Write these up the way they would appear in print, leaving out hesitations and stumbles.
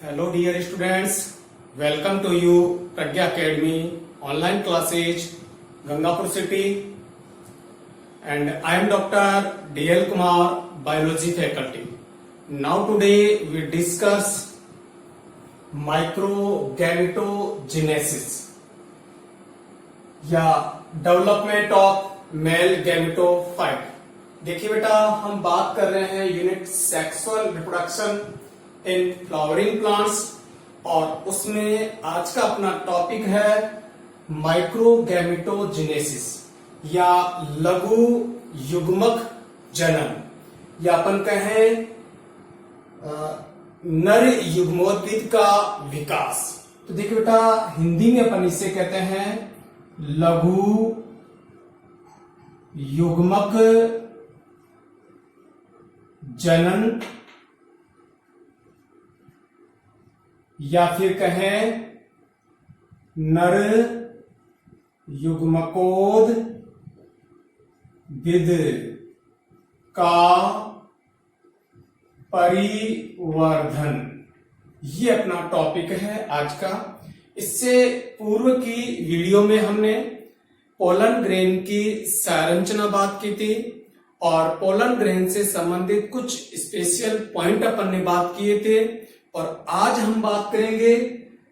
Hello dear students, welcome to you Pragya Academy online classes Gangapur city, and I am Dr. DL Kumar, biology faculty. Now today we discuss microgametogenesis या development of male gametophyte. देखिए बेटा, हम बात कर रहे हैं unit sexual reproduction in flowering plants, और उसमें आज का अपना टॉपिक है माइक्रोगैमेटोजेनेसिस या लघु युग्मक जनन, या अपन कहें नर युग्मोद्भिद का विकास। तो देखिए बेटा, हिंदी में अपन इसे कहते हैं लघु युग्मक जनन, या फिर कहें नर युग्मकोद्भिद का परिवर्धन। ये अपना टॉपिक है आज का। इससे पूर्व की वीडियो में हमने पोलन ग्रेन की संरचना बात की थी, और पोलन ग्रेन से संबंधित कुछ स्पेशल पॉइंट अपन ने बात किए थे। और आज हम बात करेंगे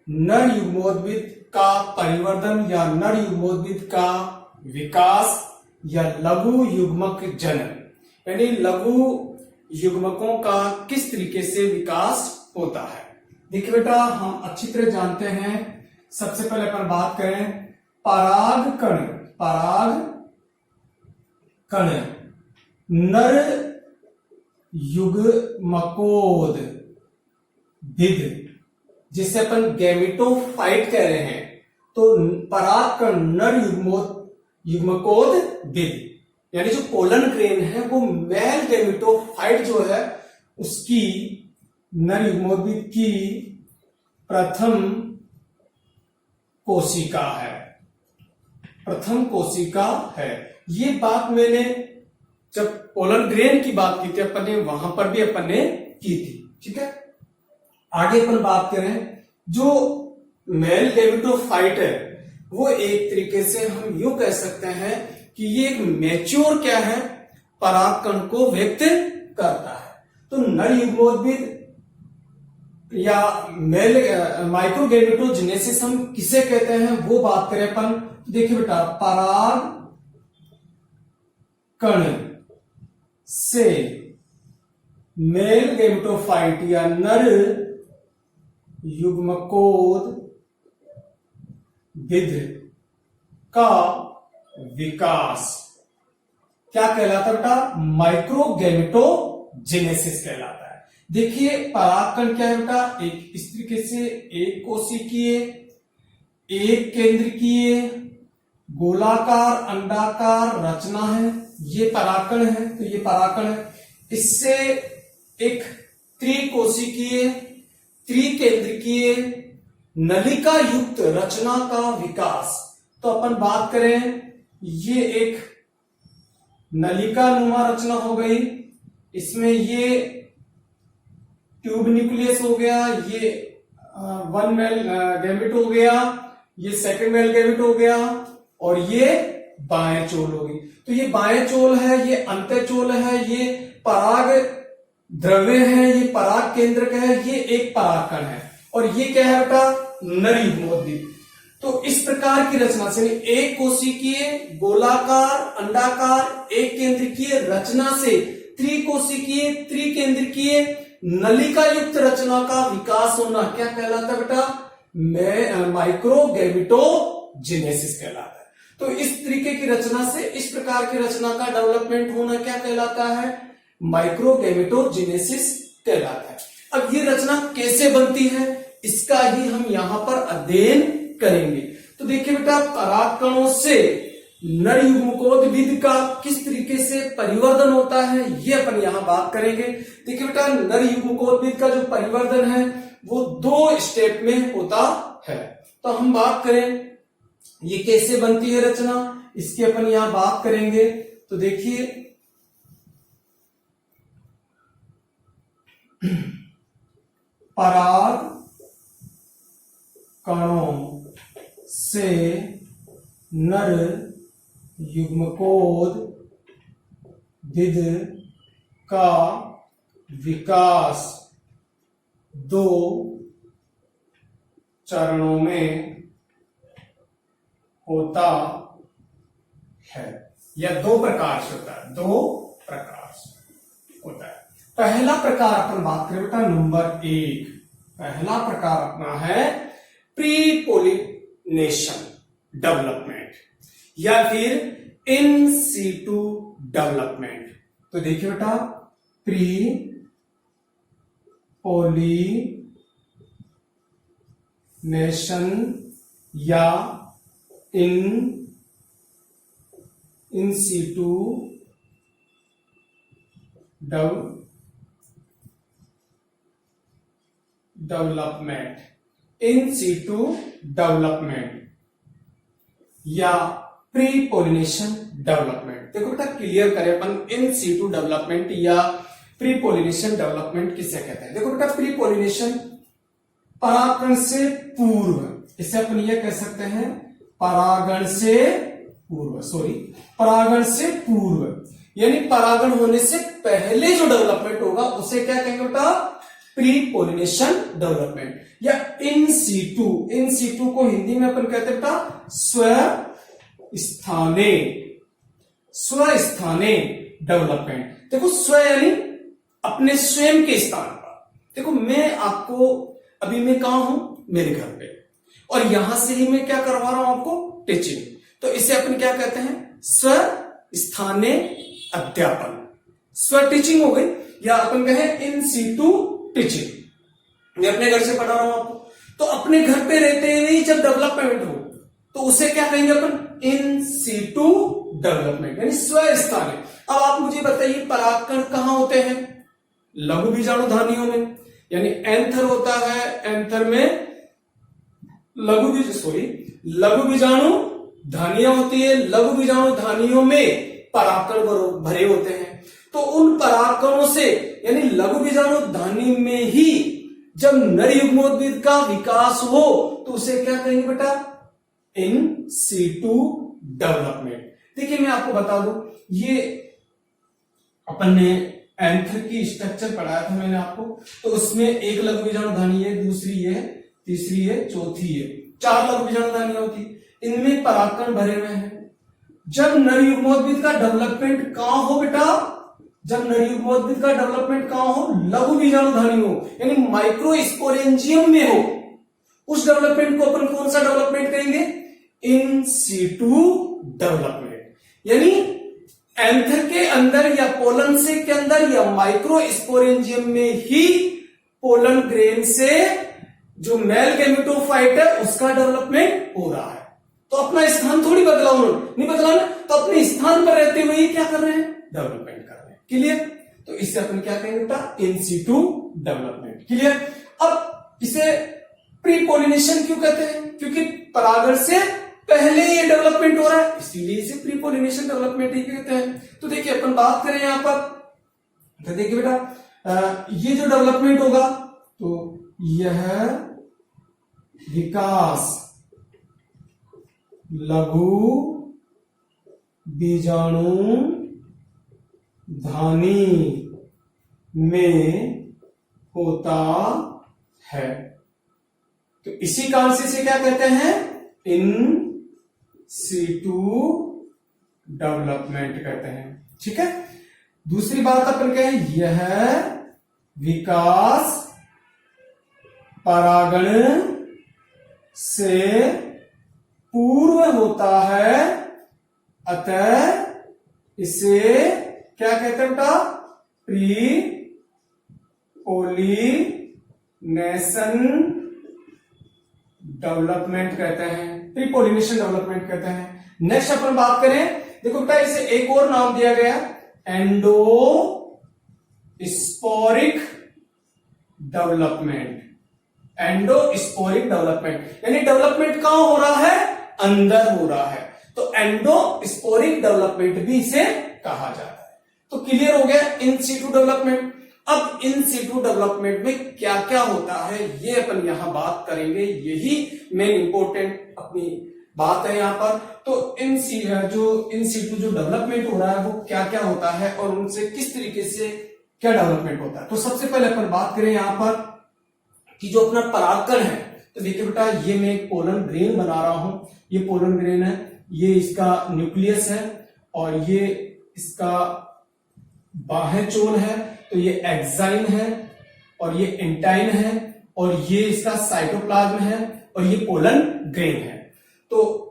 नर युग्मोद्भिद का परिवर्धन या नर युग्मोद्भिद का विकास या लघु युग्मक जनन, यानी लघु युग्मकों का किस तरीके से विकास होता है। देखिए बेटा, हम अच्छी तरह जानते हैं, सबसे पहले अपन बात करें परागकण। परागकण नर युग्मकोद्भिद, जिसे अपन गैमेटोफाइट कह रहे हैं, तो परागकण नर युग्मकोद्भिद यानी जो पोलन ग्रेन है वो मेल गैमेटोफाइट जो है उसकी नर युग्मोद्भिद की प्रथम कोशिका है। ये बात मैंने जब पोलन ग्रेन की बात की थी अपन ने, वहां पर भी अपन ने की थी। ठीक है, आगे अपन बात करें, जो मेल गैमेटोफाइट है वो एक तरीके से हम यूं कह सकते हैं कि ये एक मैच्योर क्या है, परागकण को व्यक्त करता है। तो नर युग्मोद्भिद या मेल माइक्रोगैमेटोजेनेसिस हम किसे कहते हैं वो बात करें अपन। तो देखिए बेटा, परागकण से मेल गैमेटोफाइट या नर युग्मकोद्भिद का विकास क्या कहलाता है बेटा? माइक्रोगैमेटोजेनेसिस कहलाता है। देखिए, परागकण क्या है बेटा? एक इस तरीके से एक कोशिकीय, एक केंद्रकीय, गोलाकार अंडाकार रचना है, ये परागकण है। तो ये परागकण है। इससे एक त्रिकोशिकीय, त्रिकेंद्रकीय, नलिका युक्त रचना का विकास। तो अपन बात करें, ये एक नलिका नुमा रचना हो गई, इसमें ये ट्यूब न्यूक्लियस हो गया, ये वन मेल गैमेट हो गया, ये सेकंड मेल गैमेट हो गया, और ये बाएं चोल हो गई। तो ये बाएं चोल है, ये अंतःचोल है, ये पराग द्रव्य है, ये पराग केंद्रक है, ये एक परागकण है, और ये क्या है बेटा? नर युग्मोद्भिद। तो इस प्रकार की रचना से एक कोशिकीय, गोलाकार, अंडाकार, एक केंद्रकीय रचना से त्रिकोशिकीय, त्रिकेंद्रकीय, नलिका युक्त रचना का विकास होना क्या कहलाता है बेटा? माइक्रोगैमेटोजेनेसिस कहलाता है। तो इस तरीके की रचना से, इस प्रकार की रचना का डेवलपमेंट होना क्या कहलाता है? माइक्रोगैमेटोजेनेसिस कहलाता है। अब ये रचना कैसे बनती है, इसका ही हम यहां पर अध्ययन करेंगे। तो देखिए बेटा, परागकणों से नर युग्मकोद्भिद का किस तरीके से परिवर्धन होता है, ये अपन यहां बात करेंगे। देखिए बेटा, नर युग्मकोद्भिद का जो परिवर्धन है वो 2 स्टेप में होता है। तो हम बात करें ये कैसे बनती है रचना, इसकी अपन यहां बात करेंगे। तो देखिए, पराग कणों से नर युग्मकोद्भिद का विकास 2 चरणों में होता है, या 2 प्रकार से होता है, 2 प्रकार से होता है। पहला प्रकार अपन बात करें बेटा नंबर 1, पहला प्रकार अपना है प्री पोलिनेशन डेवलपमेंट या फिर इन सीटू डेवलपमेंट। तो देखिए बेटा प्री पोलिनेशन या in situ development, in situ development या प्री पोलिनेशन डेवलपमेंट। देखो बेटा क्लियर करें अपन इन सीटू डेवलपमेंट या प्री पोलिनेशन डेवलपमेंट किसे कहते हैं। देखो बेटा प्री पोलिनेशन परागण से पूर्व, इसे अपन ये कह सकते हैं परागण से पूर्व, परागण से पूर्व, यानी परागण होने से पहले जो डेवलपमेंट होगा उसे क्या कहेंगे बेटा प्री पोलिनेशन डेवलपमेंट या इन सीटू। इन सीटू को हिंदी में अपन कहते हैं बेटा स्वस्थाने डेवलपमेंट। देखो स्व यानी अपने स्वयं के स्थान पर। देखो मैं आपको अभी मैं कहां हूं, मेरे घर पे, और यहां से ही मैं क्या करवा रहा हूं आपको टीचिंग, तो इसे अपन क्या कहते हैं स्वस्थाने अध्यापन, स्व टीचिंग हो गई, या अपन कहें इन सीटू टीचिंग। मैं अपने घर से पढ़ा रहा हूं आपको, तो अपने घर पे रहते हुए जब डेवलपमेंट हो तो उसे क्या कहेंगे अपन इन सीटू डेवलपमेंट, यानी स्वस्थाने। अब आप मुझे बताइए परागकण कहां होते हैं, लघु बीजाणु धानियों में, यानी एंथर होता है, एंथर में लघु बीजाणु धानियां होती है, लघु बीजाणु धानियों में परागकण भरे होते हैं। तो उन परागकणों से यानी लघु बीजाणु धानी में ही जब नर युग्मोद्भिद का विकास हो तो उसे क्या कहेंगे बेटा इन सीटू डेवलपमेंट। देखिए मैं आपको बता दूं, ये अपन ने एंथर की स्ट्रक्चर पढ़ाया था मैंने आपको, तो उसमें एक लघु बीजाणु धानी है, दूसरी है, तीसरी है, चौथी है, 4 लघु बीजाणु धानियां होती, इनमें परागकण भरे हुए हैं। जब नर युग्मोद्भिद का डेवलपमेंट कहां हो बेटा, जब नर युग्मोद्भिद का डेवलपमेंट कहां हो, लघु बीजाणु धानी हो, यानी माइक्रोस्पोरेंजियम में हो, उस डेवलपमेंट को अपन कौन सा डेवलपमेंट कहेंगे इन सीटू डेवलपमेंट। यानी एंथर के अंदर या पोलन से के अंदर या माइक्रोस्पोरेंजियम में ही पोलन ग्रेन से जो मेल गैमेटोफाइट है उसका डेवलपमेंट हो रहा है। तो अपना स्थान थोड़ी बदला उन्होंने, नहीं बदला ना, तो अपने स्थान पर रहते हुए क्या कर रहे हैं डेवलपमेंट कर रहे हैं। क्लियर? तो इससे अपन क्या कहेंगे बेटा इन सीटू डेवलपमेंट। क्लियर? अब इसे प्री पोलिनेशन क्यों कहते हैं, क्योंकि परागण से पहले ये डेवलपमेंट हो रहा है, इसीलिए इसे प्री पोलिनेशन डेवलपमेंट ही कहते हैं। तो देखिए अपन बात करें यहां पर, तो देखिए बेटा ये जो डेवलपमेंट होगा तो यह विकास लघु बीजाणु धानी में होता है। तो इसी कारण से इसे क्या कहते हैं इन सीटू डेवलपमेंट कहते हैं। ठीक है, दूसरी बात अपन कहें यह विकास परागण से पूर्व होता है, अतः इसे क्या कहते हैं बेटा प्री पोलिनेशन डेवलपमेंट कहते हैं, प्री पोलिनेशन डेवलपमेंट कहते हैं। नेक्स्ट अपन बात करें, देखो बेटा इसे एक और नाम दिया गया एंडो स्पोरिक डेवलपमेंट। एंडोस्पोरिक डेवलपमेंट यानी डेवलपमेंट कहां हो रहा है, अंदर हो रहा है, तो एंडोस्पोरिक डेवलपमेंट भी इसे कहा जाता है। तो क्लियर हो गया इन सीटू डेवलपमेंट। अब इन सिटू डेवलपमेंट में क्या क्या होता है ये अपन यहां बात करेंगे, यही मेन इंपॉर्टेंट अपनी बात है यहाँ पर। तो इन सिटू जो डेवलपमेंट हो रहा है वो क्या क्या होता है और उनसे किस तरीके से क्या डेवलपमेंट होता है। तो सबसे पहले अपन बात करें यहाँ पर कि जो अपना परागकण है, तो देखिए बेटा ये मैं एक पोलन ग्रेन बना रहा हूं, ये पोलन ग्रेन है, ये इसका न्यूक्लियस है और ये इसका बाह्य चोल है, तो ये एक्साइन है और ये एंटाइन है और ये इसका साइटोप्लाज्म है और ये पोलन ग्रेन है। तो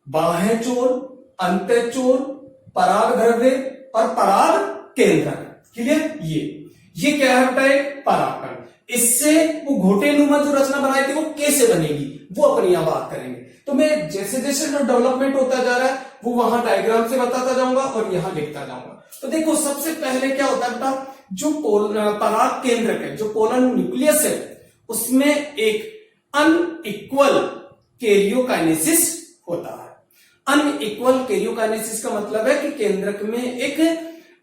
बाह्य चोल, अंतःचोल, पराग द्रव्य और पराग केंद्रक, क्लियर। ये क्या है बेटा, एक परागकण। इससे वो घोटेनुमा जो रचना बनाई थी वो कैसे बनेगी वो अपन यहां बात करेंगे। तो मैं जैसे जैसे जो डेवलपमेंट होता जा रहा है वो वहां डायग्राम से बताता जाऊंगा और यहां लिखता जाऊंगा। तो देखो सबसे पहले क्या होता है बेटा, जो पराग केंद्रक है, जो पोलन न्यूक्लियस है, उसमें एक अनइक्वल कैरियोकाइनेसिस होता है। अनइक्वल कैरियोकाइनेसिस का मतलब है कि केंद्रक में एक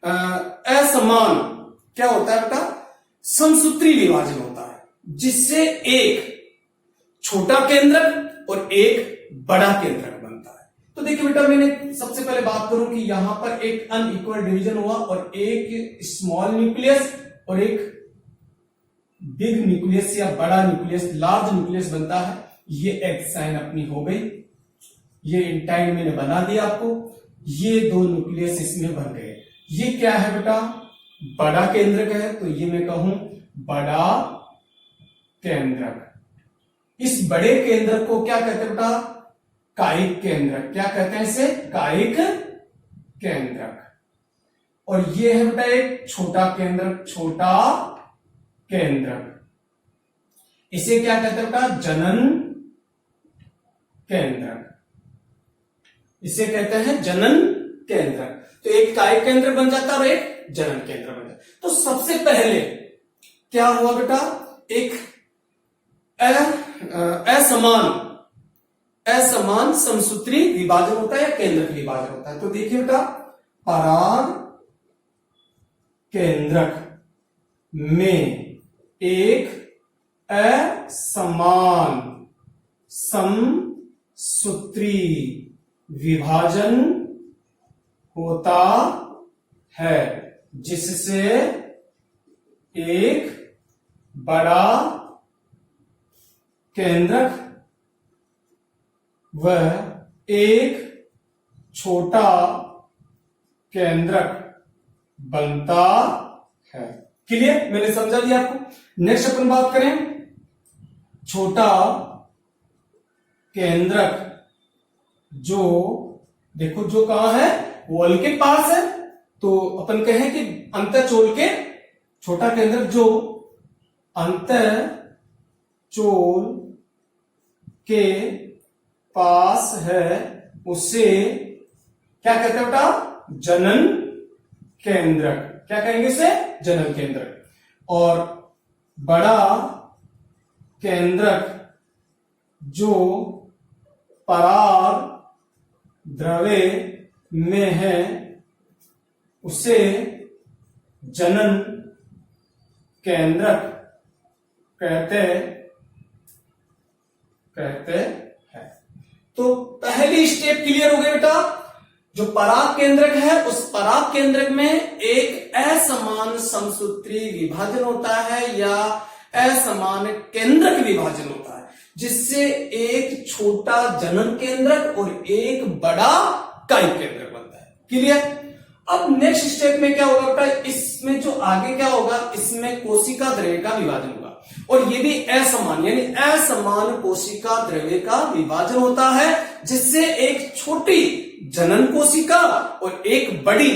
असमान क्या होता है बेटा, समसूत्री विभाजन होता है, जिससे एक छोटा केंद्रक और एक बड़ा केंद्रक बनता है। तो देखिए बेटा मैंने सबसे पहले बात करूं कि यहां पर एक अनइक्वल डिवीजन हुआ और एक स्मॉल न्यूक्लियस और एक बिग न्यूक्लियस या बड़ा न्यूक्लियस, लार्ज न्यूक्लियस बनता है। ये एक्साइन अपनी हो गई, ये इंटाइन मैंने बना दिया आपको, ये दो न्यूक्लियस इसमें बन गए। ये क्या है बेटा, बड़ा केंद्रक है, तो ये मैं कहूं बड़ा केंद्रक। इस बड़े केंद्रक को क्या कहते हैं बेटा, कायिक केंद्रक। क्या कहते हैं इसे, कायिक केंद्रक। और ये है बेटा एक छोटा केंद्रक, छोटा केंद्रक। इसे क्या कहते हैं बेटा, जनन केंद्रक। इसे कहते हैं जनन केंद्रक। तो एक कायिक केंद्र बन जाता है और एक जनन केंद्र बन जाता है। तो सबसे पहले क्या हुआ बेटा, एक असमान समसूत्री विभाजन होता है या केंद्रक विभाजन होता है। तो देखिए बेटा, पराग केंद्रक में एक असमान समसूत्री विभाजन होता है, जिससे एक बड़ा केंद्रक व एक छोटा केंद्रक बनता है। क्लियर, मैंने समझा दिया आपको। नेक्स्ट अपन बात करें, छोटा केंद्रक जो देखो जो कहां है, वॉल के पास है, तो अपन कहें कि अंतःचोल के छोटा केंद्रक जो अंतःचोल के पास है उसे क्या कहते हैं बेटा, जनन केंद्रक। क्या कहेंगे इसे, जनन केंद्रक। और बड़ा केंद्रक जो पराग द्रव्य में है उसे जनन केंद्रक कहते हैं। तो पहली स्टेप क्लियर हो गई बेटा, जो पराग केंद्रक है उस पराग केंद्रक में एक असमान समसूत्री विभाजन होता है या असमान केंद्रक विभाजन होता है, जिससे एक छोटा जनन केंद्रक और एक बड़ा कायिक केंद्रक बनता है। क्लियर। अब नेक्स्ट स्टेप में क्या होगा बेटा, इसमें जो आगे क्या होगा, इसमें कोशिका द्रव्य का विभाजन होगा और ये भी असमान यानी असमान कोशिका द्रव्य का विभाजन होता है, जिससे एक छोटी जनन कोशिका और एक बड़ी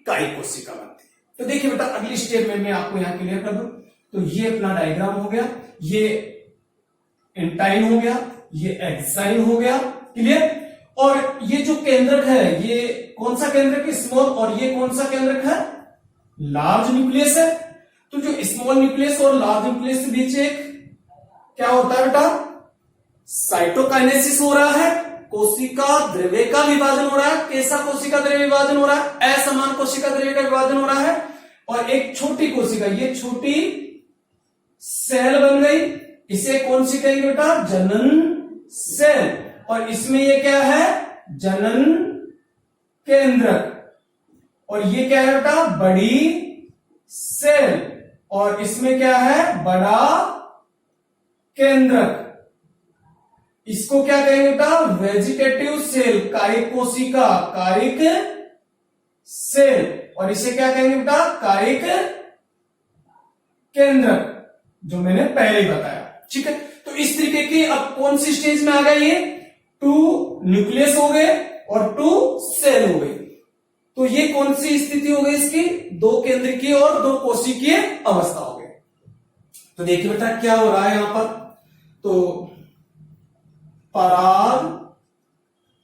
कायिक कोशिका बनती है। तो देखिए बेटा अगली स्टेप में मैं आपको यहां क्लियर कर दूं। तो ये अपना डायग्राम हो गया, ये एंटाइन हो गया, ये एक्साइन हो गया। क्लियर। और ये जो केंद्रक है, ये कौन सा केंद्रक है, स्मॉल, और ये कौन सा केंद्रक है, लार्ज न्यूक्लियस है। तो जो स्मॉल न्यूक्लियस और लार्ज न्यूक्लियस के बीच एक क्या होता है बेटा, साइटोकाइनेसिस हो रहा है, कोशिका द्रव्य का विभाजन हो रहा है। कैसा कोशिका द्रव्य विभाजन हो रहा है, असमान कोशिका द्रव्य का विभाजन हो रहा है। और एक छोटी कोशिका, ये छोटी सेल बन गई, इसे कौन सी कहेंगे बेटा? जनन सेल। और इसमें ये क्या है? जनन केंद्रक। और ये क्या है बेटा? बड़ी सेल। और इसमें क्या है? बड़ा केंद्रक। इसको क्या कहेंगे बेटा? वेजिटेटिव सेल, कायिक कोशिका, कायिक सेल। और इसे क्या कहेंगे बेटा? कायिक केंद्रक, जो मैंने पहले ही बताया। ठीक है, तो इस तरीके की अब कौन सी स्टेज में आ गए? ये 2 न्यूक्लियस हो गए और 2 सेल हो गए। तो ये कौन सी स्थिति हो गई इसकी? 2 केंद्रकीय और 2 कोशिकीय अवस्था हो गई। तो देखिए बेटा क्या हो रहा है यहां पर। तो पराग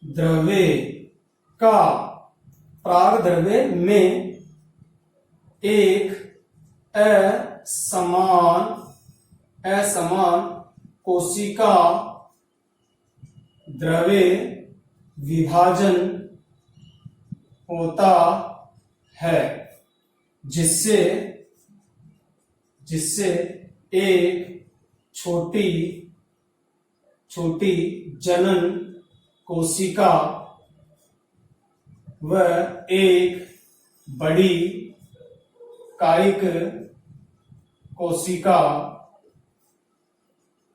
द्रव्य का, पराग द्रव्य में एक असमान कोशिका द्रव्य विभाजन होता है, जिससे एक छोटी जनन कोशिका व एक बड़ी कायिक कोशिका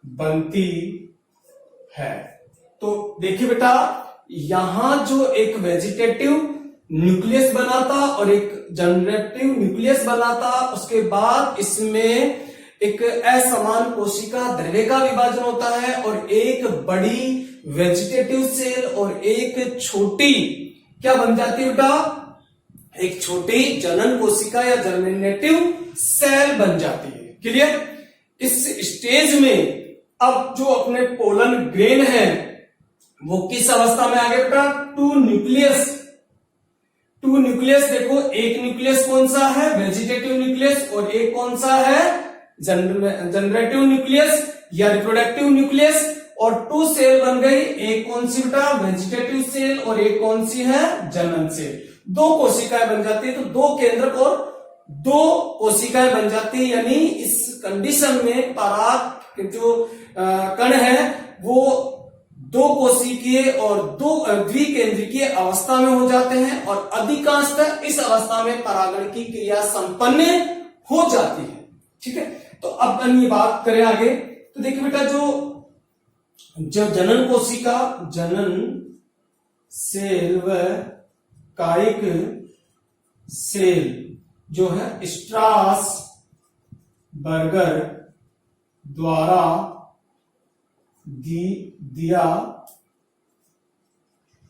बनती है। तो देखिए बेटा, यहां जो एक वेजिटेटिव न्यूक्लियस बना था और एक जनरेटिव न्यूक्लियस बना था, उसके बाद इसमें एक असमान कोशिका द्रव्य का विभाजन होता है और एक बड़ी वेजिटेटिव सेल और एक छोटी क्या बन जाती है बेटा? एक छोटी जनन कोशिका या जर्मिनेटिव सेल बन जाती है। क्लियर? इस स्टेज में अब जो अपने पोलन ग्रेन है वो किस अवस्था में आ गया बेटा? 2 न्यूक्लियस। देखो, एक न्यूक्लियस कौन सा है? Vegetative nucleus. और एक कौन सा है? जनरेटिव न्यूक्लियस या रिप्रोडक्टिव न्यूक्लियस। और 2 सेल बन गई, एक कौन सी बेटा? वेजिटेटिव सेल और एक कौन सी है? जनन सेल। 2 कोशिकाएं बन जाती है। तो 2 केंद्रक और 2 कोशिकाएं बन जाती है। यानी इस कंडीशन में पराग जो कण है वो 2 कोशिकीय और 2 द्विकेंद्रिकीय अवस्था में हो जाते हैं और अधिकांशतः इस अवस्था में परागण की क्रिया संपन्न हो जाती है। ठीक है, तो अब हम ये बात करें आगे। तो देखिए बेटा, जो जनन कोशिका, जनन सेल व कायिक सेल जो है स्ट्रासबर्गर द्वारा दिया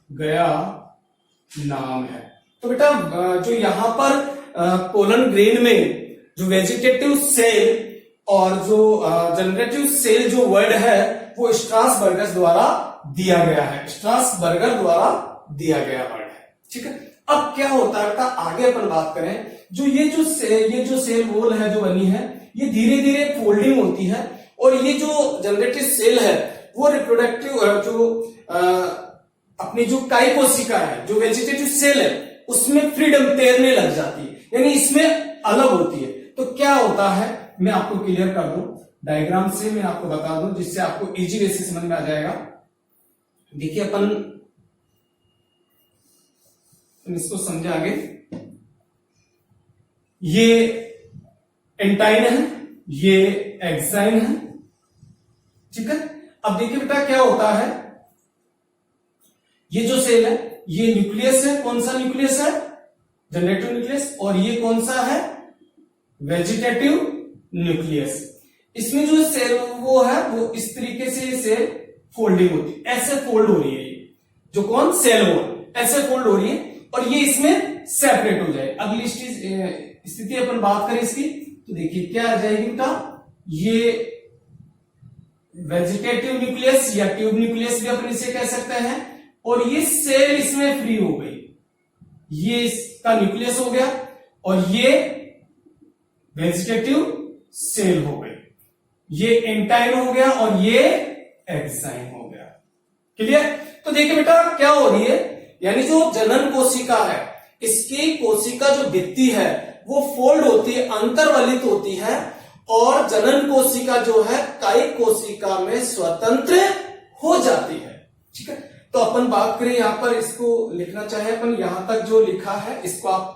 गया नाम है। तो बेटा जो यहां पर पोलन ग्रेन में जो वेजिटेटिव सेल और जो जनरेटिव सेल जो वर्ड है वो स्ट्रासबर्गर द्वारा दिया गया है, स्ट्रासबर्गर द्वारा दिया गया वर्ड है। ठीक है, अब क्या होता है बेटा, आगे अपन बात करें। जो ये जो सेल वॉल है जो बनी है, ये धीरे धीरे फोल्डिंग होती है और ये जो जनरेटिव सेल है वो रिप्रोडक्टिव जो अपनी जो कायिक कोशिका है, जो वेजिटेटिव सेल है, उसमें फ्रीडम तैरने लग जाती है, यानी इसमें अलग होती है। तो क्या होता है मैं आपको क्लियर कर दूं, डायग्राम से मैं आपको बता दूं, जिससे आपको इजी वे से समझ में आ जाएगा। देखिए अपन इसको समझे आगे। ये एंटाइन है, ये एक्साइन है। ठीक है, अब देखिए बेटा क्या होता है, ये जो सेल है ये न्यूक्लियस है। कौन सा न्यूक्लियस है? Generative nucleus. और ये कौन सा है? Vegetative nucleus. इसमें जो सेल वो है वो इस तरीके से सेल फोल्डिंग होती है, ऐसे फोल्ड हो रही है। ये जो कौन सेल वॉल ऐसे फोल्ड हो रही है और ये इसमें सेपरेट हो जाए। अगली स्थिति अपन बात करें इसकी, तो देखिए क्या आ जाएगी बेटा, ये वेजिटेटिव न्यूक्लियस या ट्यूब न्यूक्लियस भी अपन इसे कह सकते हैं। और ये सेल इसमें फ्री हो गई, ये इसका न्यूक्लियस हो गया और ये वेजिटेटिव सेल हो गई, ये एंटाइन हो गया और ये एक्साइन हो गया। क्लियर? तो देखिए बेटा क्या हो रही है, यानी जो जनन कोशिका है इसकी कोशिका जो भित्ति है वो फोल्ड होती है, अंतर्वलित होती है, और जनन कोशिका जो है कायिक कोशिका में स्वतंत्र हो जाती है। ठीक है, तो अपन बात करें यहां पर, इसको लिखना चाहे अपन, यहां तक जो लिखा है इसको आप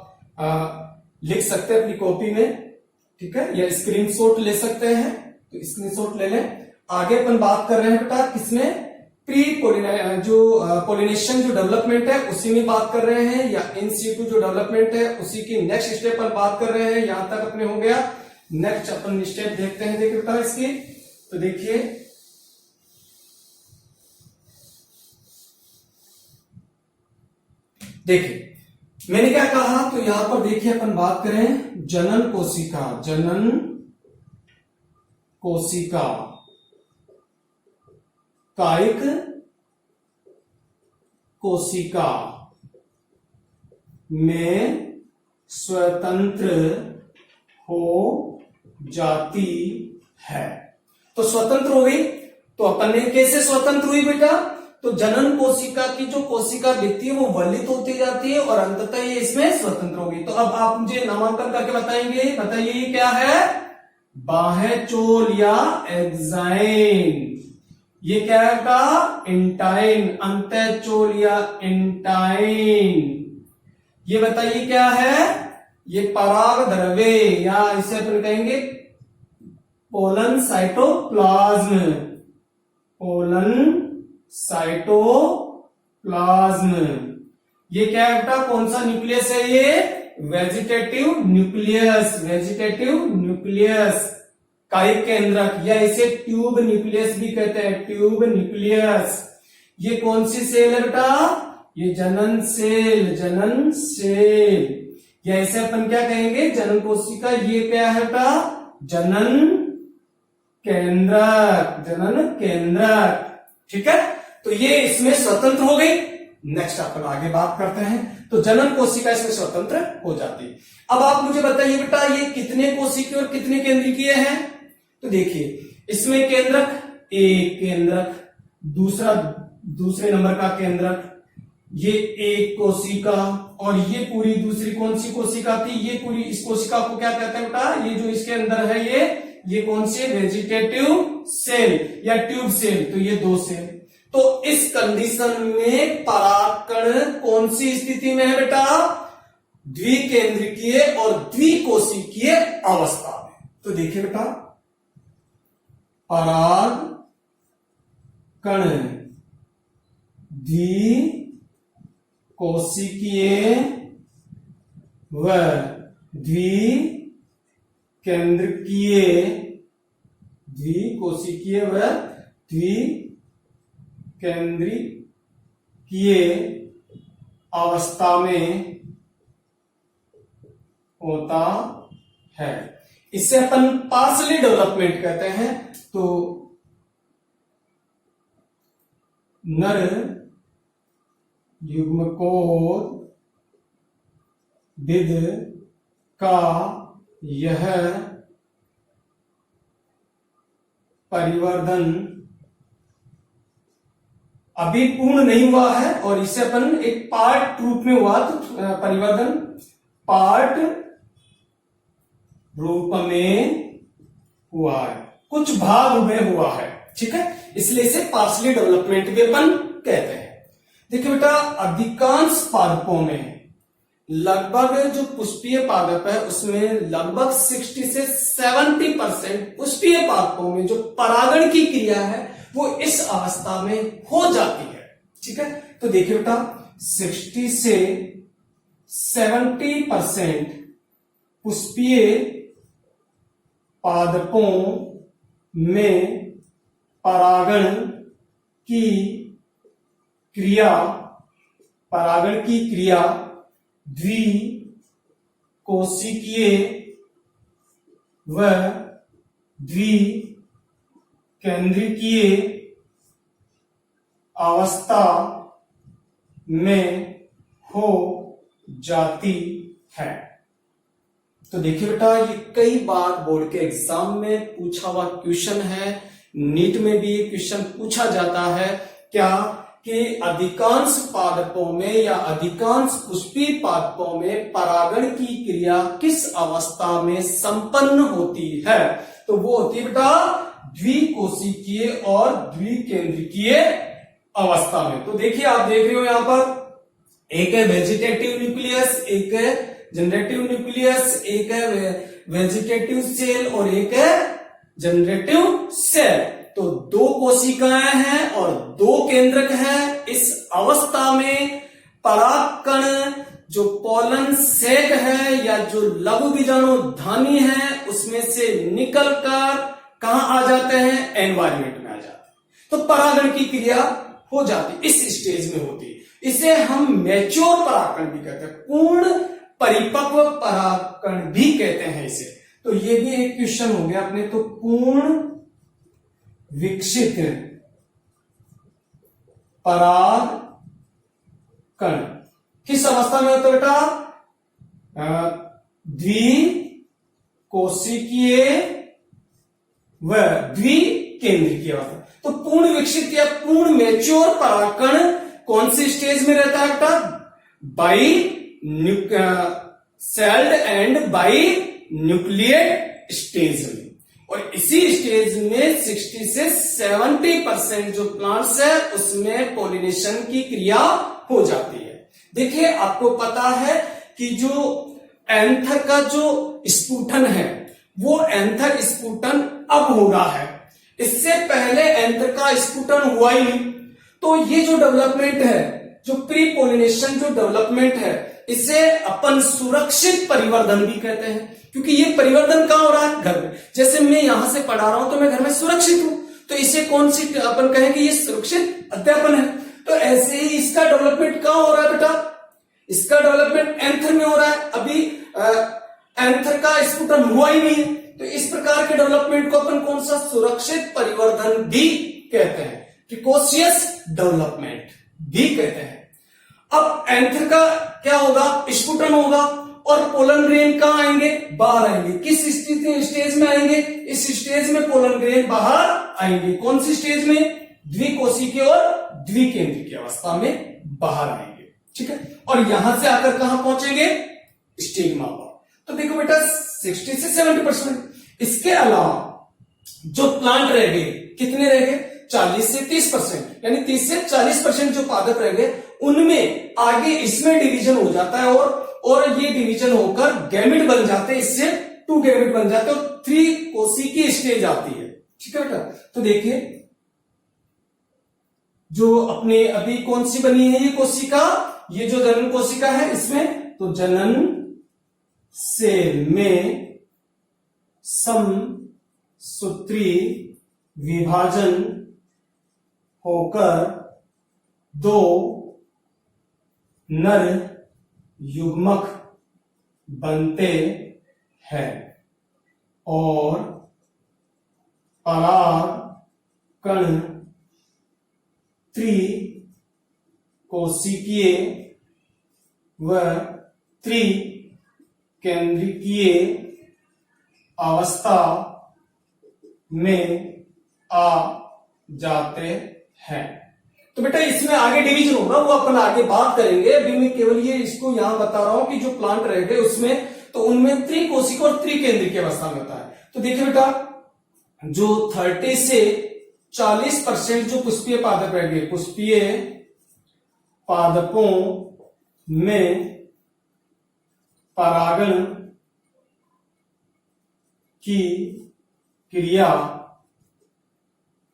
लिख सकते हैं अपनी कॉपी में। ठीक है, या स्क्रीनशॉट ले सकते हैं, तो स्क्रीनशॉट ले लें। आगे अपन बात कर रहे हैं बेटा किसमें, प्री पोलिनेशन जो डेवलपमेंट है उसी में बात कर रहे हैं, या इन सीटू जो डेवलपमेंट है उसी की नेक्स्ट स्टेप पर बात कर रहे हैं। यहां तक अपने हो गया। नेक्स्ट अपन स्टेप देखते हैं, देखिए बेटा इसकी, तो देखिए मैंने क्या कहा, तो यहां पर देखिए अपन बात करें जनन कोशिका, जनन कोशिका कायिक कोशिका में स्वतंत्र हो जाती है। तो स्वतंत्र हो गई, तो अपन ने कैसे स्वतंत्र हुई बेटा, तो जनन कोशिका की जो कोशिका दिखती है वो वलित होती जाती है और अंततः ये इसमें स्वतंत्र होगी। तो अब आप मुझे नामांकन करके बताएंगे, बताइए ये क्या है, बाह्य चोल या एग्जाइन, ये क्या है बेटा, इंटाइन, अंतः चोल या इंटाइन, ये बताइए क्या है, ये पराग द्रव्य, या इसे अपन कहेंगे पोलन साइटोप्लाज्म, पोलन साइटोप्लाज्म, ये क्या है बेटा, कौन सा न्यूक्लियस है ये, वेजिटेटिव न्यूक्लियस, वेजिटेटिव न्यूक्लियस कायिक केंद्रक, या इसे ट्यूब न्यूक्लियस भी कहते हैं, ट्यूब न्यूक्लियस। ये कौन सी सेल है बेटा, ये जनन सेल, जनन सेल, या इसे अपन क्या कहेंगे, जनन कोशिका, ये क्या है बेटा, जनन केंद्रक, जनन केंद्रक। ठीक है, तो ये इसमें स्वतंत्र हो गई। नेक्स्ट अपन आगे बात करते हैं, तो जनन कोशिका इसमें स्वतंत्र हो जाती है। अब आप मुझे बताइए बेटा ये कितने कोशिकीय और कितने केंद्रीय हैं, तो देखिए इसमें केंद्रक, एक केंद्रक, दूसरे नंबर का केंद्रक, ये एक कोशिका, और ये पूरी दूसरी कौन सी कोशिका थी, ये पूरी, इस कोशिका को क्या कहते हैं बेटा, ये जो इसके अंदर है ये कौन सी, वेजिटेटिव सेल या ट्यूब सेल, तो ये दो सेल। तो इस कंडीशन में परागकण कौन सी स्थिति में है बेटा, द्विकेंद्रिकीय और द्विकोशिकीय अवस्था में। तो देखिए बेटा परागकण द्विकोशिकीय व द्विकोशिकीय व द्विकेंद्रिकीय अवस्था में होता है। इसे अपन पार्सली डेवलपमेंट कहते हैं। तो नर युग्मकोद्भिद का यह परिवर्धन अभी पूर्ण नहीं हुआ है, और इसे अपन एक पार्ट रूप में हुआ, तो परिवर्धन पार्ट रूप में हुआ है, कुछ भाग में हुआ है। ठीक है, इसलिए इसे पार्सली डेवलपमेंट भी अपन कहते हैं। देखिए बेटा अधिकांश पादपों में लगभग जो पुष्पीय पादप है उसमें लगभग 60 से 70% पुष्पीय पादपों में जो परागण की क्रिया है वो इस अवस्था में हो जाती है। ठीक है, तो देखिए बेटा 60 से 70% पुष्पीय पादपों में परागण की क्रिया द्विकोशिकीय व द्विकेंद्रिकीय अवस्था में हो जाती है। तो देखिए बेटा ये कई बार बोर्ड के एग्जाम में पूछा हुआ क्वेश्चन है, नीट में भी ये क्वेश्चन पूछा जाता है क्या, कि अधिकांश पादपों में या अधिकांश पुष्पीय पादपों में परागण की क्रिया किस अवस्था में संपन्न होती है? तो वो होती है बेटा द्विकोशिकीय और द्विकेंद्रिकीय अवस्था में। तो देखिए आप देख रहे हो यहां पर एक है वेजिटेटिव न्यूक्लियस, एक है जनरेटिव न्यूक्लियस, एक है वेजिटेटिव सेल और एक है जनरेटिव सेल। तो दो कोशिकाएं हैं और दो केंद्रक हैं। इस अवस्था में परागकण जो पोलन सैक है या जो लघु बीजाणुधानी है उसमें से निकलकर कहां आ जाते हैं? एनवायरमेंट में आ जाते हैं। तो परागण की क्रिया हो जाती, इस स्टेज में होती है। इसे हम मैच्योर परागकण भी कहते हैं, पूर्ण परिपक्व परागकण भी कहते हैं इसे। तो ये भी एक क्वेश्चन हो गया अपने। तो पूर्ण विकसित परागकण किस अवस्था में होता है बेटा? द्विकोशिकीय व द्विकेंद्रिकीय अवस्था। तो पूर्ण विकसित या पूर्ण मैच्योर परागकण कौन सी स्टेज में रहता है बेटा? By celled and by nucleate stage में। और इसी स्टेज में 60 से 70% जो प्लांट्स है उसमें पॉलिनेशन की क्रिया हो जाती है। देखिए आपको पता है कि जो एंथर का जो स्फुटन है वो एंथर स्फुटन अब हो रहा है, इससे पहले एंथर का स्फुटन हुआ ही नहीं। तो ये जो डेवलपमेंट है, जो प्री पॉलिनेशन जो डेवलपमेंट है, इसे अपन सुरक्षित परिवर्धन भी कहते हैं, क्योंकि ये परिवर्धन कहां हो रहा है? घर में। जैसे मैं यहां से पढ़ा रहा हूं तो मैं घर में सुरक्षित हूं, तो इसे कौन सी अपन कहेंगे? ये सुरक्षित अध्यापन है। तो ऐसे ही इसका डेवलपमेंट कहां हो रहा है बेटा? इसका डेवलपमेंट एंथर में हो रहा है। अभी एंथर का स्फुटन हुआ ही नहीं है। तो इस प्रकार के डेवलपमेंट को अपन कौन सा? सुरक्षित परिवर्धन भी कहते हैं, प्रिकॉशियस डेवलपमेंट भी कहते हैं। अब एंथर का क्या होगा? स्फुटन होगा और पोलन ग्रेन कहां आएंगे? बाहर आएंगे। किस स्टेज में आएंगे? इस स्टेज में पोलन ग्रेन बाहर आएंगे। कौन सी स्टेज में? द्विकोशिकीय और द्विकेंद्रिकीय अवस्था में बाहर आएंगे। ठीक है। और यहां से आकर कहां पहुंचेंगे? स्टिग्मा पर। तो देखो बेटा 60 से 70%। इसके अलावा जो प्लांट रह गए, कितने रह गए? 40 से 30%, यानी 30 से 40% जो पादप रह गए उनमें आगे इसमें डिवीजन हो जाता है और ये डिवीजन होकर गैमेट बन जाते हैं। इससे 2 गैमेट बन जाते हैं और 3 कोशिकीय स्टेज आती है। ठीक है बेटा। तो देखिए जो अपने अभी कौन सी बनी है ये कोशिका, ये जो जनन कोशिका है इसमें, तो जनन सेल में समसूत्री विभाजन होकर 2 नर युग्मक बनते हैं और परागकण त्रिकोशिकीय व त्रिकेंद्रिकीय अवस्था में आ जाते हैं। तो बेटा इसमें आगे डिवीजन होगा, वो अपन आगे बात करेंगे। अभी मैं केवल ये इसको यहां बता रहा हूं कि जो प्लांट रह गए उसमें, तो उनमें त्रिकोशिकीय और त्रिकेंद्रिकीय अवस्था में होता है। तो देखिए बेटा जो 30 से 40% जो पुष्पीय पादप रह गए, पुष्पीय पादपों में परागण की क्रिया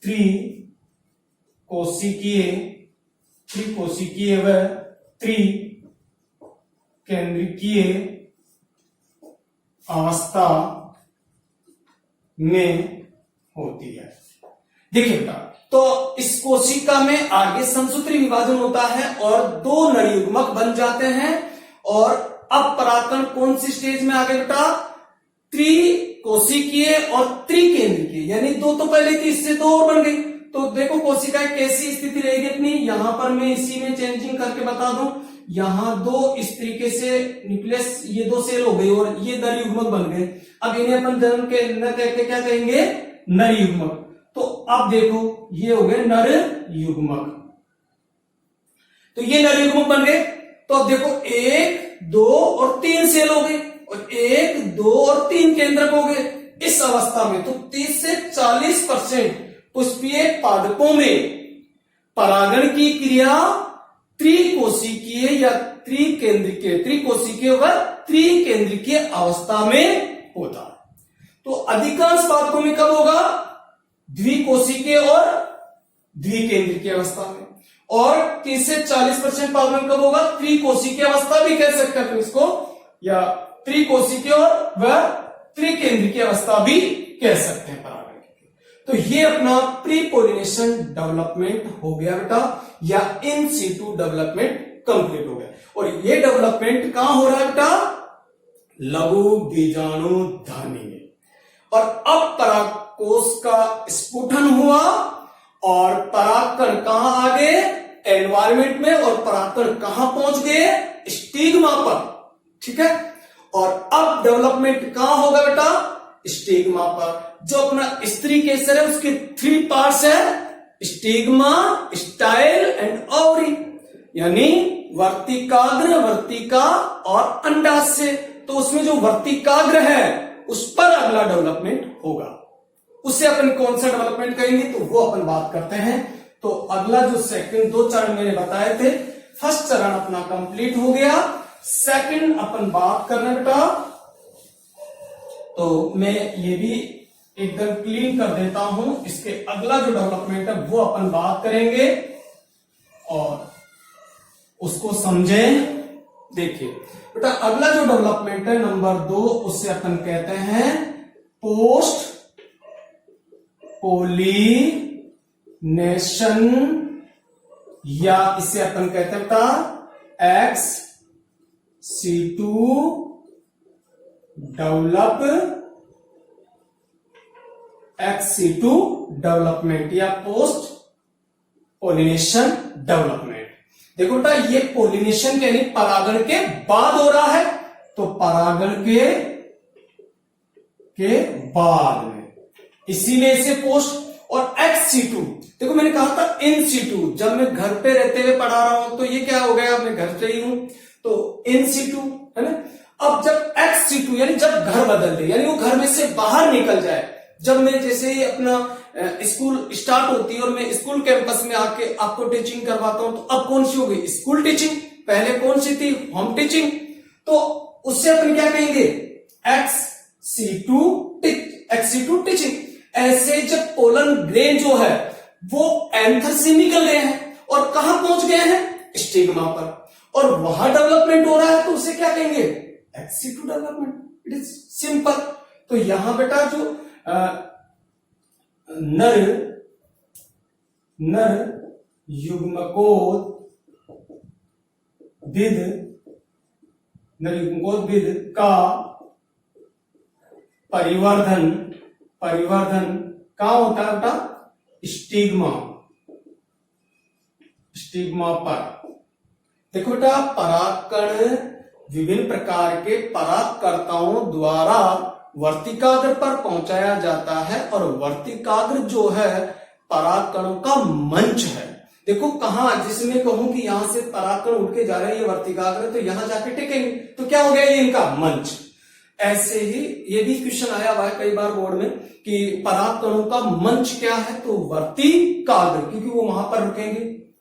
त्रिकोशिकीय व त्रिकेंद्रिकीय अवस्था में होती है। देखिए बेटा, तो इस कोशिका में आगे समसूत्री विभाजन होता है और 2 नर युग्मक बन जाते हैं। और अब परागकण कौन सी स्टेज में आ गए बेटा? त्रिकोशिकीय और त्रिकेंद्रिकीय, यानी 2 तो पहले थी, इससे 2 और बन गई। तो देखो कोशिका कैसी स्थिति रहेगी अपनी। यहां पर मैं इसी में चेंजिंग करके बता दूं, यहां 2 इस तरीके से न्यूक्लियस, ये 2 सेल हो गई और ये नर युग्मक बन गए। अब इन्हें अपन जन्म के न कहकर क्या कहेंगे? नर युग्मक। तो अब देखो ये हो गए नर युग्मक। तो ये नर युग्मक बन गए। तो अब देखो 1, 2 और 3 सेल हो गए और 1, 2 और 3 केंद्रक हो गए। इस अवस्था में तो 30 से 40% पुष्पीय पादपों में परागण की क्रिया त्रिकोशिकीय या त्रिकोशिकीय व त्रिकेंद्रिकीय अवस्था में होता है। तो अधिकांश पादपों में कब होगा? द्विकोशिकीय और द्विकेंद्रिकीय अवस्था में। और 30 से 40% पादपों में कब होगा? त्रिकोशिकीय अवस्था भी कह सकते हैं इसको, या त्रिकोशिकीय और वह त्रिकेंद्रिकीय अवस्था भी कह सकते हैं परागण की। तो ये अपना प्री पोलिनेशन डेवलपमेंट हो गया बेटा, या इन सीटू डेवलपमेंट कंप्लीट हो गया। और ये डेवलपमेंट कहां हो रहा है बेटा? लघु बीजाणु धमनी में। और अब परागकोश का स्फुटन हुआ और परागकण कहां आ गए? एनवायरमेंट में। और परागकण कहां पहुंच गए? स्टिग्मा पर। ठीक है। और अब डेवलपमेंट कहां होगा बेटा? स्टिग्मा पर। जो अपना स्त्री केसर है उसके 3 पार्ट्स है, स्टिग्मा, स्टाइल एंड ओवरी, यानी वर्तिकाग्र, वर्तिका और अंडाशय। तो उसमें जो वर्तिकाग्र है उस पर अगला डेवलपमेंट होगा। उससे अपन कौन सा डेवलपमेंट करेंगे तो वो अपन बात करते हैं। तो अगला जो सेकंड 2 चरण मैंने बताए थे, फर्स्ट चरण अपना कंप्लीट हो गया। सेकंड अपन बात करना बेटा, तो मैं ये भी एकदम क्लीन कर देता हूं। इसके अगला जो डेवलपमेंट है वो अपन बात करेंगे और उसको समझें। देखिए बेटा, अगला जो डेवलपमेंट है नंबर 2, उससे अपन कहते हैं पोस्ट पोलिनेशन, या इसे अपन कहते हैं बेटा XC2 डेवलपमेंट या पोस्ट पोलिनेशन डेवलपमेंट। देखो बेटा, ये पोलिनेशन यानी परागण के बाद हो रहा है, तो परागण के बाद में, इसीलिए इसे पोस्ट। और XC2, देखो मैंने कहा था इन सीटू, जब मैं घर पे रहते हुए पढ़ा रहा हूं तो ये क्या हो गया, मैं घर से ही हूं तो इन सीटू है ना। अब जब XC2 यानी जब घर बदल दे, यानी वो घर में से बाहर निकल जाए, जब मैं जैसे ही अपना स्कूल स्टार्ट होती है और मैं स्कूल कैंपस में आके आपको टीचिंग करवाता हूं, तो अब कौन सी हो गई? School teaching. पहले कौन सी थी? Home teaching. तो उससे अपन क्या कहेंगे? XC2 teaching. ऐसे जब पोलन ग्रेन जो है वो एंथर से निकल गए हैं और कहां पहुंच गए हैं? स्टिग्मा पर, और वहां डेवलपमेंट हो रहा है, तो उसे क्या कहेंगे? XC2 development. It is simple. तो यहां बेटा जो नर युग्मकोद्भिद का परिवर्धन कहां होता है बेटा? स्टिग्मा पर। देखो बेटा, परागकण विभिन्न प्रकार के परागकर्ताओं द्वारा वर्तिकाग्र पर पहुंचाया जाता है, और वर्तिकाग्र जो है परागकणों का मंच है। देखो कहां, जिसमें कहूं कि यहां से परागकण उड़ के जा रहे हैं, ये वर्तिकाग्र, तो यहां जाके टिकेंगे, तो क्या हो गया? ये इनका मंच। ऐसे ही ये भी क्वेश्चन आया हुआ है कई बार बोर्ड में कि परागकणों का मंच क्या है, तो वर्तिकाग्र, क्योंकि वो वहां पर रुकेंगे।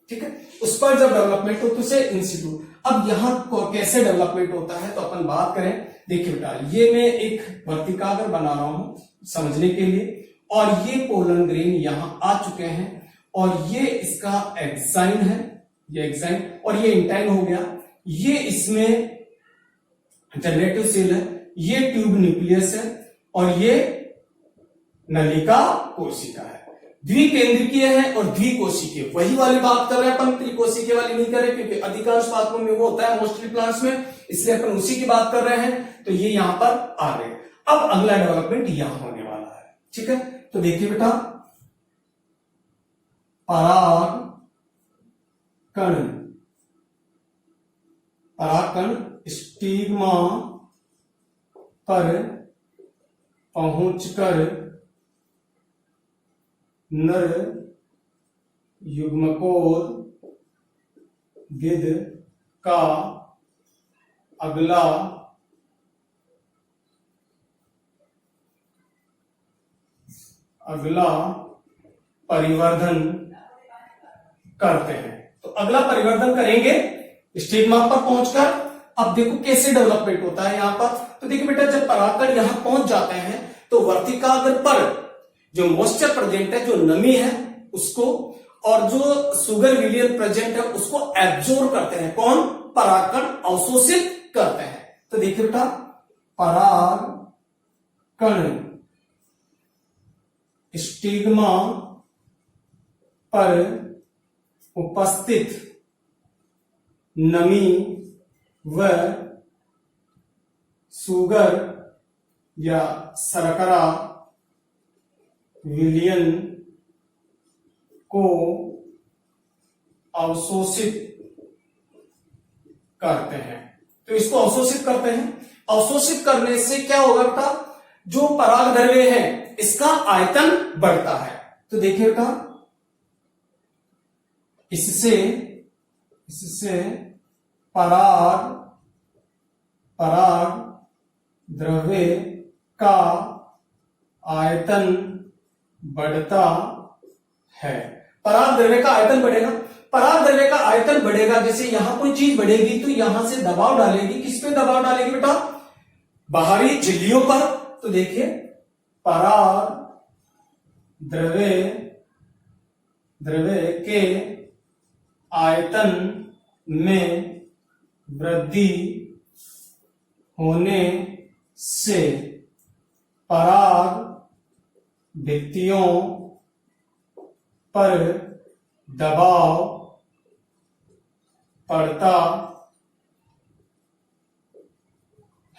ठीक है, उस पर जब डेवलपमेंट हो तो उसे इंस्टीट्यूट। अब यहां कैसे डेवलपमेंट होता है तो अपन बात करें। देखिए बेटा, ये मैं एक वर्तिकाग्र बना रहा हूं समझने के लिए, और ये पोलन ग्रेन यहां आ चुके हैं, और ये इसका एक्साइन है, ये एक्साइन, और ये इंटाइन हो गया। ये इसमें जनरेटिव सेल है, ये ट्यूब न्यूक्लियस है, और ये नलिका कोशिका है। द्विकेंद्रिकीय है और द्विकोशिकीय, वही वाली बात कर रहे हैं अपन, त्रिकोशिकीय वाली नहीं कर रहे, क्योंकि अधिकांश पादपों में वो होता है मोस्टली प्लांट्स में, इसलिए अपन उसी की बात कर रहे हैं। तो ये यहां पर आ गए। अब अगला डेवलपमेंट यहां होने वाला है। ठीक है, तो देखिए बेटा, परागकण स्टिग्मा पर पहुंचकर नर युग्मकोद गिद्ध का अगला परिवर्धन करते हैं। तो अगला परिवर्धन करेंगे स्टिग्मा पर पहुंचकर। अब देखो कैसे डेवलपमेंट होता है यहां पर। तो देखिए बेटा, जब परागकण यहां पहुंच जाते हैं तो वर्तिकाग्र पर जो मॉइस्चर प्रेजेंट है, जो नमी है उसको, और जो सुगर विलियन प्रेजेंट है उसको एब्जॉर्ब करते हैं। कौन? परागकण अवशोषित करते हैं। तो देखिए बेटा, परागकण स्टिग्मा पर उपस्थित नमी व सुगर या शर्करा विलयन को अवशोषित करते हैं। तो इसको अवशोषित करते हैं। अवशोषित करने से क्या होगा बेटा? जो पराग द्रव्य है इसका आयतन बढ़ता है। तो देखिए बेटा, इससे पराग द्रव्य का आयतन बढ़ता है। पराग द्रव्य का आयतन बढ़ेगा। पराग द्रव्य का आयतन बढ़ेगा, जैसे यहां कोई चीज बढ़ेगी तो यहां से दबाव डालेगी। किस पे दबाव डालेगी बेटा? बाहरी झिल्लियों पर। तो देखिए, पराग द्रव्य के आयतन में वृद्धि होने से पराग भित्तियों पर दबाव पड़ता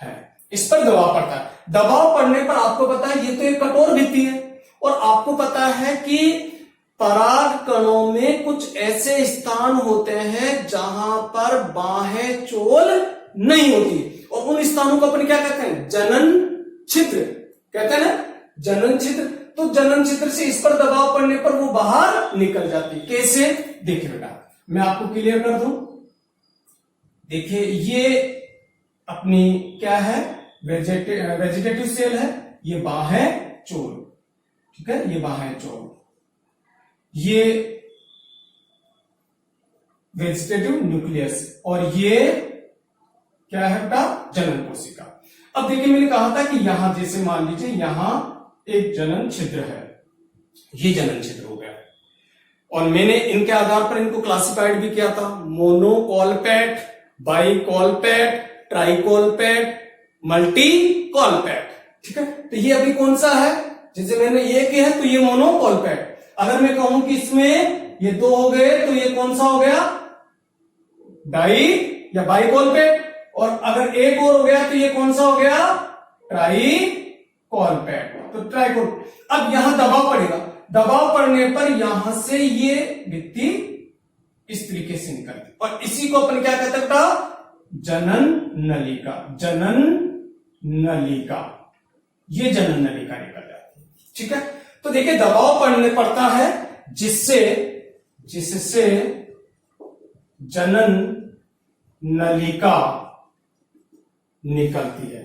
है। इस पर दबाव पड़ता है। दबाव पड़ने पर आपको पता है ये तो एक कठोर भित्ति है, और आपको पता है कि पराग कणों में कुछ ऐसे स्थान होते हैं जहां पर बाहें चोल नहीं होती, और उन स्थानों को अपन क्या कहते हैं? जनन छिद्र कहते हैं ना, जनन छिद्र। तो जनन छिद्र से इस पर दबाव पड़ने पर वो बाहर निकल जाती है। कैसे? देखिए बेटा, मैं आपको क्लियर कर दूं। देखिए, ये अपनी क्या है? वेजिटेटिव सेल है। ये बाहें चोल, ठीक है, ये बाहें चोल, ये वेजिटेटिव न्यूक्लियस, और ये क्या है बेटा? जनन कोशिका। अब देखिए, मैंने कहा था कि यहां जैसे मान लीजिए यहां एक जनन छिद्र है, ये जनन छिद्र हो गया, और मैंने इनके आधार पर इनको क्लासिफाइड भी किया था, मोनोकॉलपेट, बाइकॉलपेट, ट्राइकॉलपेट, मल्टीकॉलपेट। ठीक है, तो ये अभी कौन सा है? जैसे मैंने ये किया है तो ये मोनोकॉलपेट। अगर मैं कहूं कि इसमें ये दो हो गए तो ये कौन सा हो गया? डाई या बाइकॉलपेट। और अगर एक और हो गया तो ये कौन सा हो गया? ट्राइकॉलपेट। तो ट्राइकॉल। अब यहां दबाव पड़ेगा। दबाव पड़ने पर यहां से ये भित्ति इस तरीके से निकलती, और इसी को अपन क्या कहते हैं? जनन नलिका। जनन नलिका, ये जनन नलिका निकल जाती है। ठीक है, तो देखिए, दबाव पड़ता है जिससे जनन नलिका निकलती है।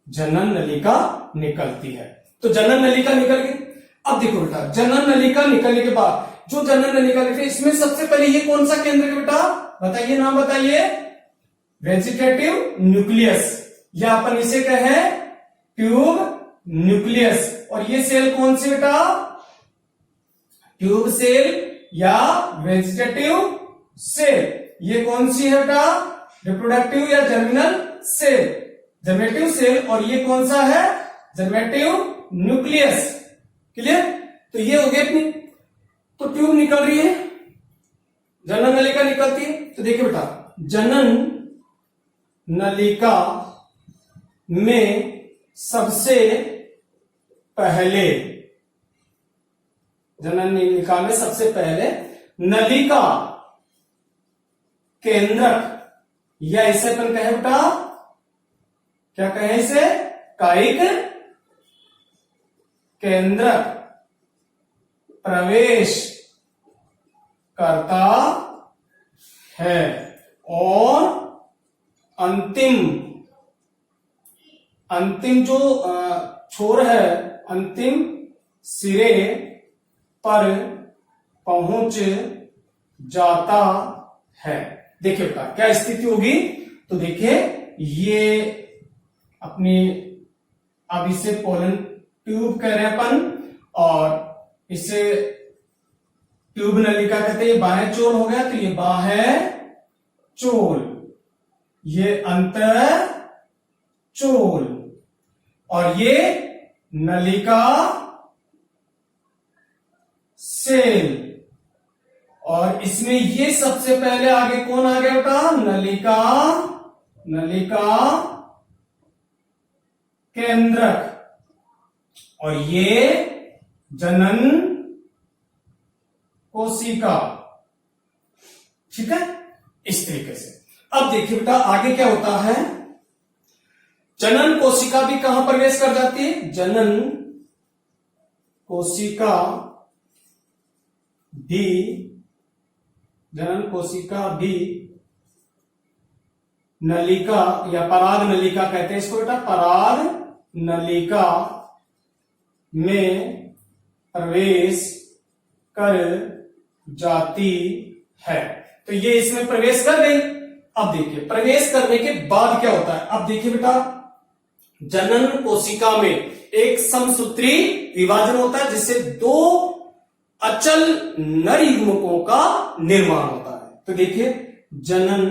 जनन नलिका निकलती है। तो जनन नलिका निकल गई। अब देखो बेटा, जनन नलिका निकलने के बाद जो जनन नलिका निकली, इसमें सबसे पहले ये कौन सा केंद्र है बेटा? बताइए, नाम बताइए। वेजिटेटिव न्यूक्लियस, या अपन इसे कहें ट्यूब न्यूक्लियस। और ये सेल कौन सी बेटा? ट्यूब सेल या वेजिटेटिव सेल। ये कौन सी है बेटा? रिप्रोडक्टिव या जर्मिनल सेल, जर्मेटिव सेल। और ये कौन सा है? जर्मेटिव न्यूक्लियस। क्लियर? तो ये हो गया अपनी। तो ट्यूब निकल रही है, जनन नलिका निकलती है। तो देखिए बेटा, जनन नलिका में सबसे पहले, जनन नलिका में सबसे पहले नलिका केंद्रक, या इसे अपन कहें बेटा, क्या कहें इसे? कायिक केंद्रक प्रवेश करता है और अंतिम जो छोर है, अंतिम सिरे पर पहुंच जाता है। देखिए बेटा क्या स्थिति होगी, तो देखिए ये अपनी, अब इसे पोलन ट्यूब कह रहे हैं अपन, और इसे ट्यूब नलिका कहते हैं। ये बाह्य चोल हो गया, तो ये बाह्य चोल, ये अंतर चोल, और ये नलिका सेल, और इसमें ये सबसे पहले आगे कौन आ गया बेटा, नलिका केंद्रक, और ये जनन कोशिका। ठीक है, इस तरीके से। अब देखिए बेटा आगे क्या होता है, जनन कोशिका भी कहां प्रवेश कर जाती है, जनन कोशिका भी नलिका या पराग नलिका कहते हैं इसको बेटा, पराग नलिका में प्रवेश कर जाती है। तो ये इसमें प्रवेश कर गई। अब देखिए प्रवेश करने के बाद क्या होता है, अब देखिए बेटा जनन कोशिका में एक समसूत्री विभाजन होता है, जिससे दो अचल नर युग्मकों का निर्माण होता है। तो देखिए जनन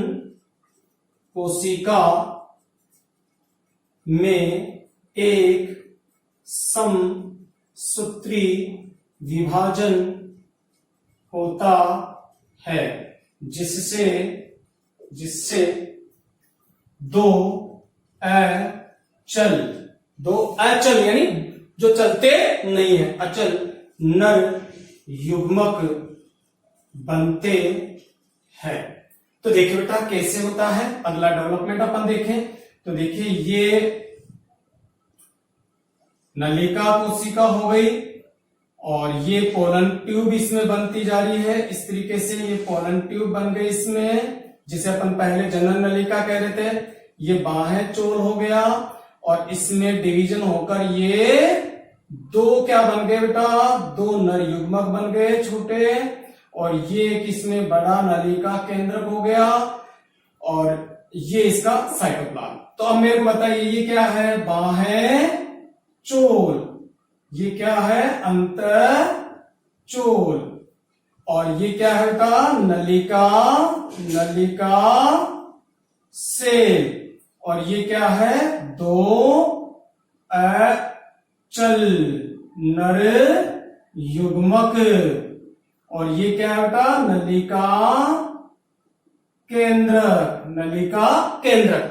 कोशिका में एक समसूत्री विभाजन होता है, जिससे दो अचल यानी जो चलते नहीं है, अचल नर युग्मक बनते हैं। तो देखिए बेटा कैसे होता है, अगला डेवलपमेंट अपन देखें तो देखिए ये नलिका कोशिका हो गई, और ये पोलन ट्यूब इसमें बनती जा रही है। इस तरीके से ये पोलन ट्यूब बन गई इसमें, जिसे अपन पहले जनन नलिका कह रहे थे। ये बाह्य चोल हो गया, और इसमें डिवीजन होकर ये दो क्या बन गए बेटा, दो नर युग्मक बन गए छोटे, और ये एक इसमें बड़ा नलिका केंद्रक हो गया, और ये इसका साइटोप्लाज्म। तो अब मेरे को बताइए ये क्या है, बाह्य चोल, ये क्या है अंतर चोल, और ये क्या है बेटा नलिका सेल, और ये क्या है दो अचल नर युग्मक, और ये क्या है बेटा नलिका केंद्रक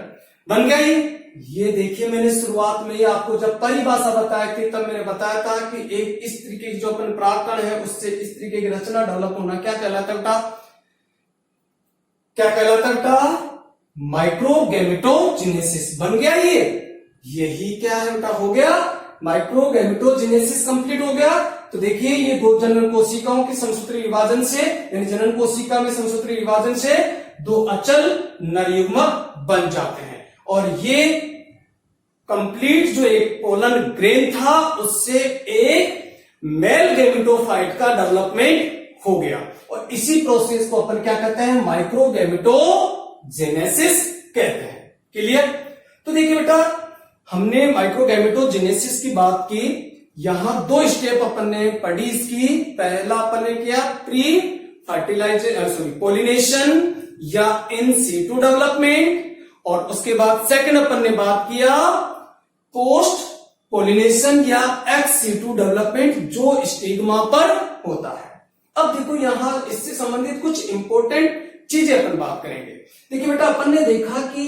बन गई। ये देखिए मैंने शुरुआत में ही आपको जब परिभाषा बताई थी तब मैंने बताया था कि एक इस तरीके की जो अपन प्राकरण है उससे इस तरीके की रचना डेवलप होना क्या कहलाता बेटा, माइक्रोगैमेटोजेनेसिस बन गया। ये यही क्या है बेटा हो गया, माइक्रोगैमेटोजेनेसिस कंप्लीट हो गया। तो देखिए ये दो जनन कोशिकाओं के समसूत्री विभाजन से, यानी जनन कोशिका में समसूत्री विभाजन से दो अचल नर युग्मक बन जाते हैं, और ये कंप्लीट जो एक पोलन ग्रेन था उससे एक मेल गैमेटोफाइट का डेवलपमेंट हो गया, और इसी प्रोसेस को अपन क्या कहते हैं, माइक्रोगैमेटोजेनेसिस कहते हैं। क्लियर। तो देखिए बेटा हमने माइक्रोगैमेटोजेनेसिस की बात की, यहां दो स्टेप अपन ने पढ़ी इसकी। पहला अपन ने किया प्री फर्टिलाइजेशन पोलिनेशन या इन सीटू डेवलपमेंट, और उसके बाद सेकंड अपन ने बात किया पोस्ट पोलिनेशन या एक्स सीटू डेवलपमेंट जो स्टिग्मा पर होता है। अब देखो यहां इससे संबंधित कुछ इंपॉर्टेंट चीजें अपन बात करेंगे। देखिए बेटा अपन ने देखा कि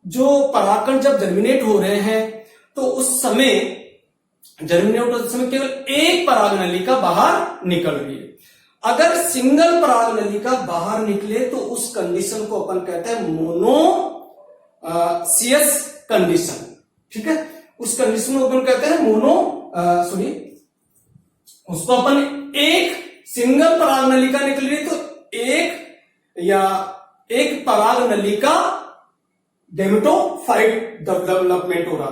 जो परागकण जब जर्मिनेट हो रहे हैं तो उस समय केवल एक पराग नलिका बाहर निकल रही है। अगर सिंगल पराग नलिका बाहर निकले तो उस कंडीशन को अपन कहते हैं मोनोसियस कंडीशन। ठीक है, उस कंडीशन को अपन कहते हैं उसको अपन एक सिंगल पराग नलिका निकल रही तो एक या एक पराग नली का गैमेटोफाइट डेवलपमेंट हो रहा,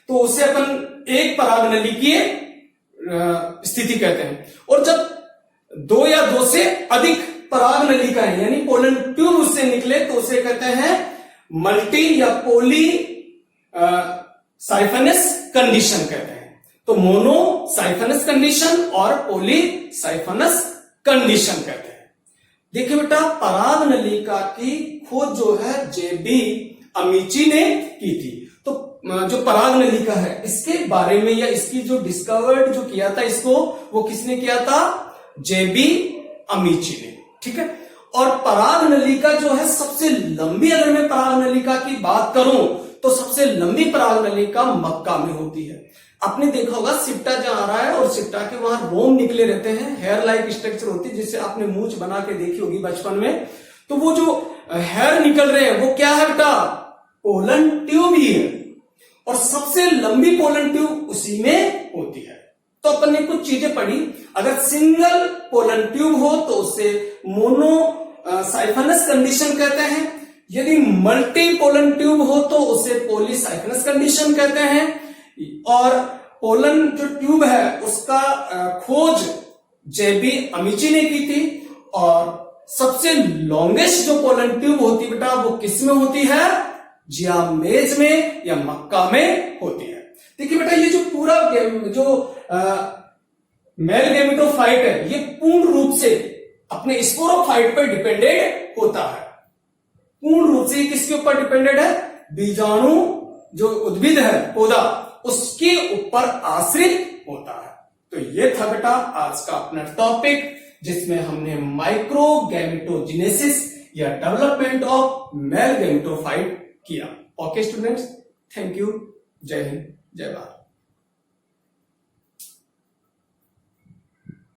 तो उसे अपन एक पराग नली की स्थिति कहते हैं। और जब दो या दो से अधिक पराग नलिका है यानी पोलन ट्यूब उससे निकले तो उसे कहते हैं मल्टी या पॉली साइफनस कंडीशन कहते हैं। तो मोनो साइफनस कंडीशन और पॉली साइफनस कंडीशन कहते हैं। देखिए बेटा, पराग नलिका की खोज जो है जेबी अमीची ने की थी। तो जो पराग नलिका है इसके बारे में या इसकी जो डिस्कवर्ड जो किया था इसको, वो किसने किया था? जेबी अमीची ने। ठीक है। और पराग नलिका जो है सबसे लंबी, अगर मैं पराग नलिका की बात करूं तो सबसे लंबी पराग नलिका मक्का में होती है। आपने देखा होगा सिप्टा जहां आ रहा है और सिप्टा के वहां रोम निकले रहते हैं, हेयर लाइक स्ट्रक्चर होती है जिससे आपने मूंछ बना के देखी होगी बचपन में। तो वो जो हेयर निकल रहे हैं वो क्या है बेटा? पोलन ट्यूब ही है। और सबसे लंबी पोलन ट्यूब उसी में होती है। तो अपन ने कुछ चीजें पढ़ी। अगर सिंगल पोलन ट्यूब हो तो उसे मोनो साइफनस कंडीशन कहते हैं। यदि मल्टी पोलन ट्यूब हो तो उसे पॉली साइफनस कंडीशन कहते हैं। और पोलन जो ट्यूब है उसका खोज जेबी अमीची ने की थी। और सबसे लॉन्गेस्ट जो पोलन ट्यूब होती बेटा वो किस में होती है? जियामेज में या मक्का में होती है। देखिए बेटा, ये जो पूरा जो मेल गैमेटोफाइट है ये पूर्ण रूप से अपने स्पोरोफाइट पर डिपेंडेंट होता है। पूर्ण रूप से किसके ऊपर डिपेंडेंट है? बीजाणु जो उद्भिद है पौधा उसके ऊपर आश्रित होता है। तो ये था बेटा आज का अपना टॉपिक जिसमें हमने माइक्रो गैमेटोजेनेसिस या डेवलपमेंट ऑफ मेल गैमेटोफाइट किया। Okay students, thank you. जय हिंद, जय भारत।